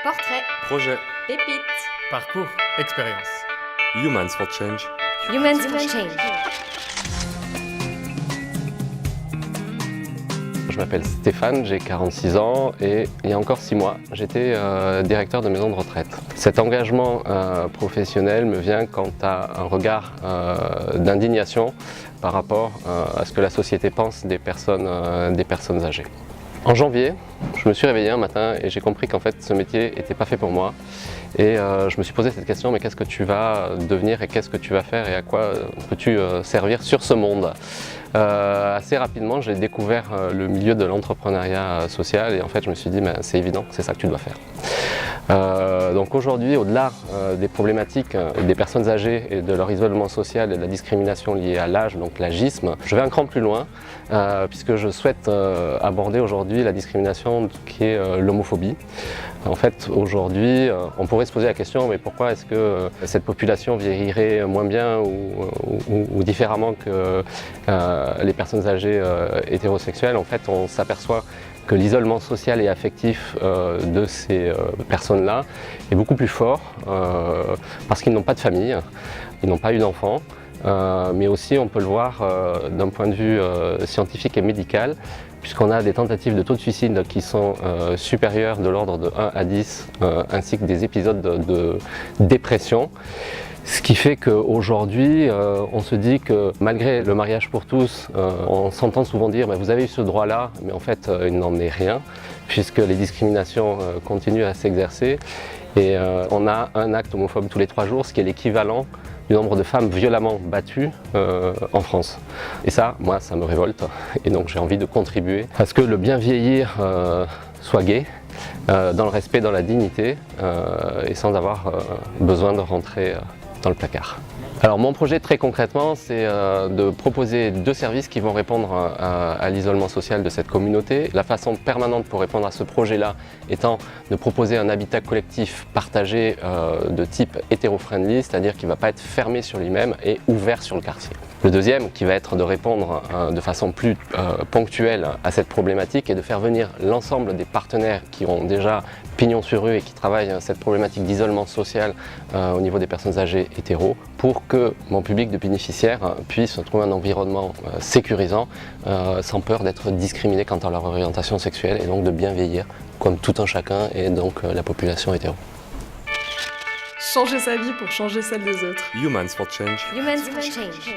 Portrait, Projet, pépite, Parcours, expérience. Humans for Change. Humans for Change. Je m'appelle Stéphane, j'ai 46 ans et il y a encore 6 mois, j'étais directeur de maison de retraite. Cet engagement professionnel me vient quant à un regard d'indignation par rapport à ce que la société pense des personnes âgées. En janvier, je me suis réveillé un matin et j'ai compris qu'en fait ce métier n'était pas fait pour moi. Et je me suis posé cette question, mais qu'est-ce que tu vas devenir et qu'est-ce que tu vas faire et à quoi peux-tu servir sur ce monde ? Assez rapidement, j'ai découvert le milieu de l'entrepreneuriat social et en fait je me suis dit, c'est évident, c'est ça que tu dois faire. Donc aujourd'hui, au-delà des problématiques des personnes âgées et de leur isolement social et de la discrimination liée à l'âge, donc l'agisme, je vais un cran plus loin puisque je souhaite aborder aujourd'hui la discrimination qui est l'homophobie. En fait, aujourd'hui, on pourrait se poser la question, mais pourquoi est-ce que cette population vieillirait moins bien ou différemment que les personnes âgées hétérosexuelles? En fait, on s'aperçoit que l'isolement social et affectif de ces personnes-là est beaucoup plus fort parce qu'ils n'ont pas de famille, ils n'ont pas eu d'enfants, mais aussi on peut le voir d'un point de vue scientifique et médical, puisqu'on a des tentatives de taux de suicide qui sont supérieurs de l'ordre de 1 à 10, ainsi que des épisodes de dépression. Ce qui fait qu'aujourd'hui, on se dit que malgré le mariage pour tous, on s'entend souvent dire vous avez eu ce droit-là, mais en fait il n'en est rien, puisque les discriminations continuent à s'exercer. Et on a un acte homophobe tous les 3 jours, ce qui est l'équivalent du nombre de femmes violemment battues en France. Et ça, moi, ça me révolte. Et donc j'ai envie de contribuer à ce que le bien vieillir soit gai, dans le respect, dans la dignité, et sans avoir besoin de rentrer dans le placard. Alors mon projet très concrètement, c'est de proposer 2 services qui vont répondre à l'isolement social de cette communauté. La façon permanente pour répondre à ce projet-là étant de proposer un habitat collectif partagé de type hétéro-friendly, c'est-à-dire qui ne va pas être fermé sur lui-même et ouvert sur le quartier. Le deuxième, qui va être de répondre de façon plus ponctuelle à cette problématique et de faire venir l'ensemble des partenaires qui ont déjà pignon sur rue et qui travaillent cette problématique d'isolement social au niveau des personnes âgées hétéros pour que mon public de bénéficiaires puisse trouver un environnement sécurisant sans peur d'être discriminé quant à leur orientation sexuelle et donc de bien vieillir comme tout un chacun et donc la population hétéro. Changer sa vie pour changer celle des autres. Humans for Change. Humans for Change.